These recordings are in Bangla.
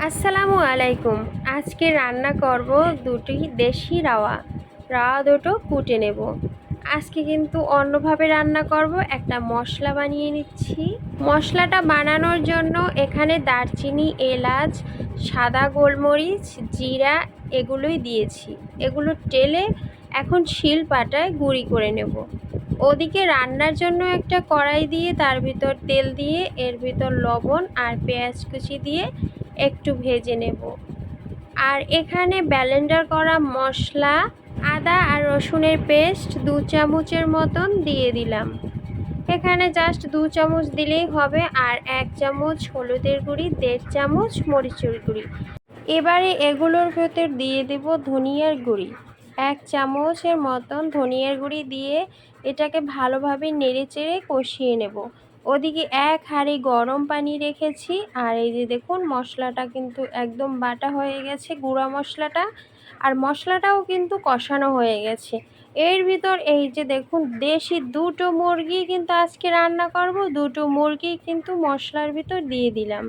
আসসালামু আলাইকুম। আজকে রান্না করব দুটি দেশি রাওয়া দুটো কুটে নেব। আজকে কিন্তু অন্যভাবে রান্না করব, একটা মশলা বানিয়ে নিচ্ছি। মশলাটা বানানোর জন্য এখানে দারচিনি, এলাচ, সাদা গোলমরিচ, জিরা এগুলোই দিয়েছি। এগুলো টেলে এখন শিল পাটায় গুঁড়ি করে নেব। ওদিকে রান্নার জন্য একটা কড়াই দিয়ে তার ভিতর তেল দিয়ে এর ভিতর লবণ আর পেঁয়াজ কুচি দিয়ে একটু ভেজে নেব। আর এখানে ব্লেন্ডার করা মশলা, আদা আর রসুনের পেস্ট 2 চামচের মতন দিয়ে দিলাম। এখানে জাস্ট 2 চামচ দিলেই হবে। আর 1 চামচ হলুদের গুঁড়ি, 1.5 চামচ মরিচের গুঁড়ি। এবারে এগুলোর ভেতর দিয়ে দেব ধনিয়ার গুঁড়ি, 1 চামচের মতন ধনিয়ার গুঁড়ি দিয়ে এটাকে ভালোভাবে নেড়েচেড়ে কষিয়ে নেব। ওদিকে 1 হাঁড়ি গরম পানি রেখেছি। আর এই যে দেখুন, মশলাটা কিন্তু একদম বাটা হয়ে গেছে, গুঁড়া মশলাটা। আর মশলাটাও কিন্তু কষানো হয়ে গেছে। এর ভিতর এই যে দেখুন, দেশি 2টো মুরগি কিন্তু আজকে রান্না করব। 2টো মুরগি কিন্তু মশলার ভিতর দিয়ে দিলাম।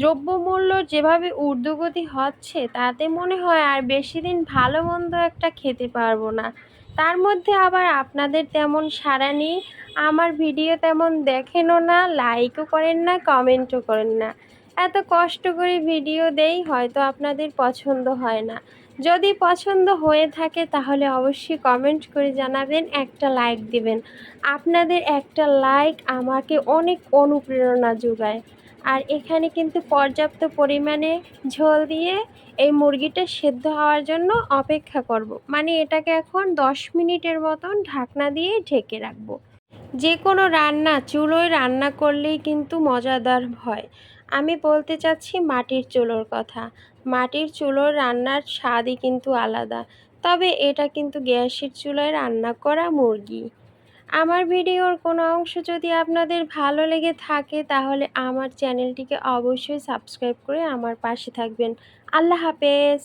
দ্রব্যমূল্য যেভাবে ঊর্ধ্বগতি হচ্ছে, তাতে মনে হয় আর বেশি দিন ভালো মন্দ একটা খেতে পারবো না। তার মধ্যে আবার আপনাদের তেমন সাড়া নেই, আমার ভিডিও তেমন দেখেনও না, লাইকও করেন না, কমেন্টও করেন না। এত কষ্ট করে ভিডিও দেই, হয়তো আপনাদের পছন্দ হয় না। যদি পছন্দ হয়ে থাকে তাহলে অবশ্যই কমেন্ট করে জানাবেন, একটা লাইক দিবেন। আপনাদের একটা লাইক আমাকে অনেক অনুপ্রেরণা যোগায়। আর এখানে কিন্তু পর্যাপ্ত পরিমাণে ঝোল দিয়ে এই মুরগিটা সেদ্ধ হওয়ার জন্য অপেক্ষা করব। মানে এটাকে এখন 10 মিনিটের মতন ঢাকনা দিয়ে ঢেকে রাখবো। যে কোনো রান্না চুলোয় রান্না করলেই কিন্তু মজাদার হয়। আমি বলতে চাচ্ছি মাটির চুলোর কথা। মাটির চুলোর রান্নার স্বাদই কিন্তু আলাদা। তবে এটা কিন্তু গ্যাসের চুলায় রান্না করা মুরগি। আমার ভিডিওর কোনো অংশ যদি আপনাদের ভালো লেগে থাকে তাহলে আমার চ্যানেলটিকে অবশ্যই সাবস্ক্রাইব করে আমার পাশে থাকবেন। আল্লাহ হাফেজ।